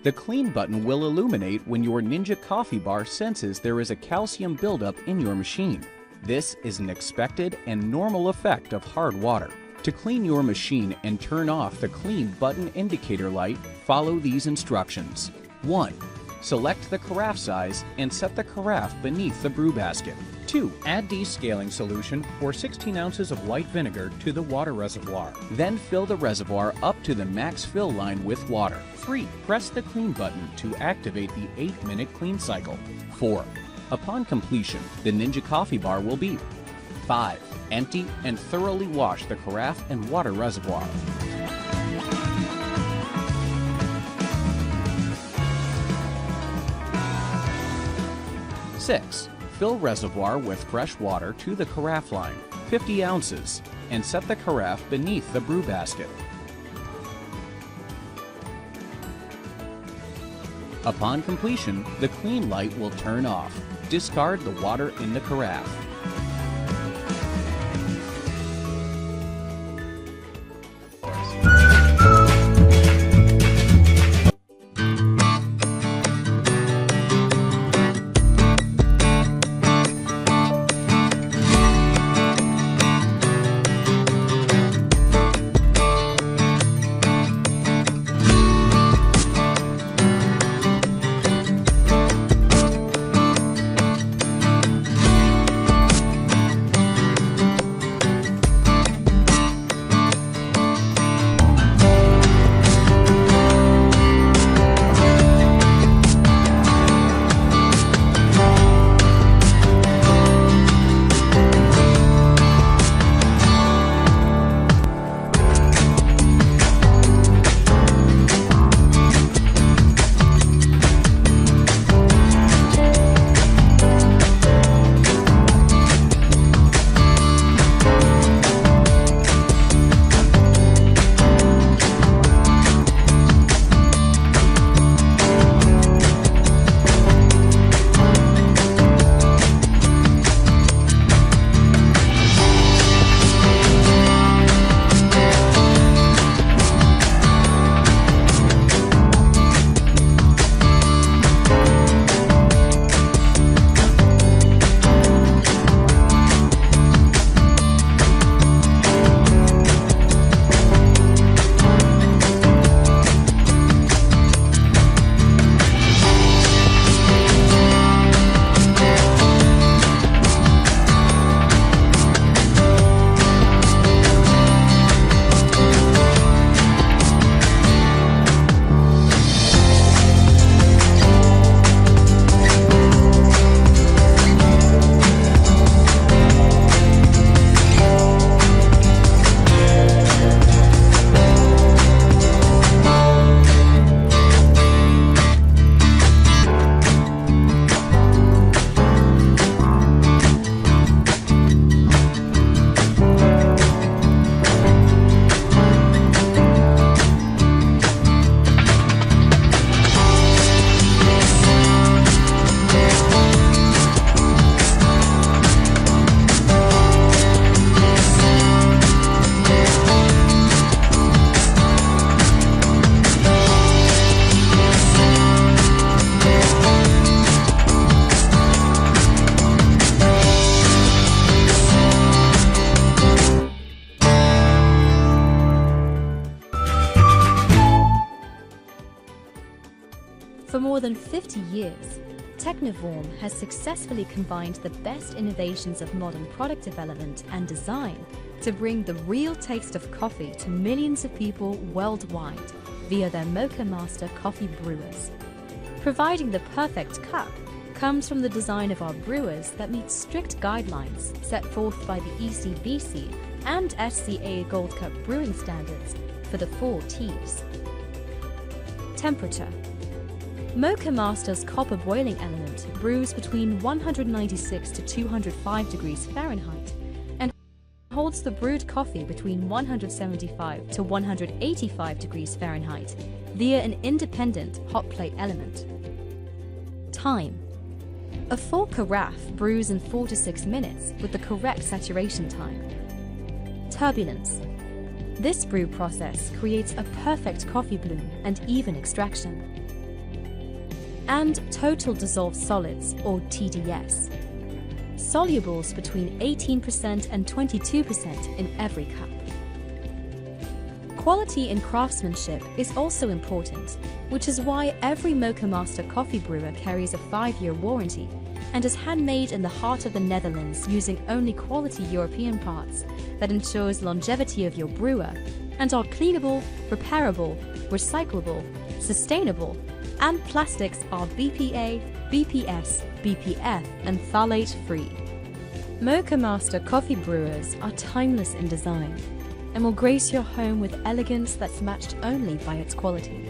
The clean button will illuminate when your Ninja coffee bar senses there is a calcium buildup in your machine. This is an expected and normal effect of hard water. To clean your machine and turn off the clean button indicator light, follow these instructions. 1. Select the carafe size and set the carafe beneath the brew basket. 2. Add descaling solution or 16 ounces of white vinegar to the water reservoir. Then fill the reservoir up to the max fill line with water. 3. Press the clean button to activate the 8-minute clean cycle. 4. Upon completion, the Ninja coffee bar will beep. 5. Empty and thoroughly wash the carafe and water reservoir. 6. Fill reservoir with fresh water to the carafe line, 50 ounces, and set the carafe beneath the brew basket. Upon completion, the clean light will turn off. Discard the water in the carafe. For more than 50 years, Technivorm has successfully combined the best innovations of modern product development and design to bring the real taste of coffee to millions of people worldwide via their Mocha Master coffee brewers. Providing the perfect cup comes from the design of our brewers that meet strict guidelines set forth by the ECBC and SCA Gold Cup brewing standards for the 4 T's. Temperature. Mocha Master's copper boiling element brews between 196 to 205 degrees Fahrenheit and holds the brewed coffee between 175 to 185 degrees Fahrenheit via an independent hot plate element. Time. A full carafe brews in 4 to 6 minutes with the correct saturation time. Turbulence. This brew process creates a perfect coffee bloom and even extraction. and total dissolved solids, or TDS. Solubles between 18% and 22% in every cup. Quality and craftsmanship is also important, which is why every Mocha Master coffee brewer carries a 5-year warranty and is handmade in the heart of the Netherlands using only quality European parts that ensures longevity of your brewer and are cleanable, repairable, recyclable, sustainable, and plastics are BPA, BPS, BPF, and phthalate-free. Mocha Master coffee brewers are timeless in design and will grace your home with elegance that's matched only by its quality.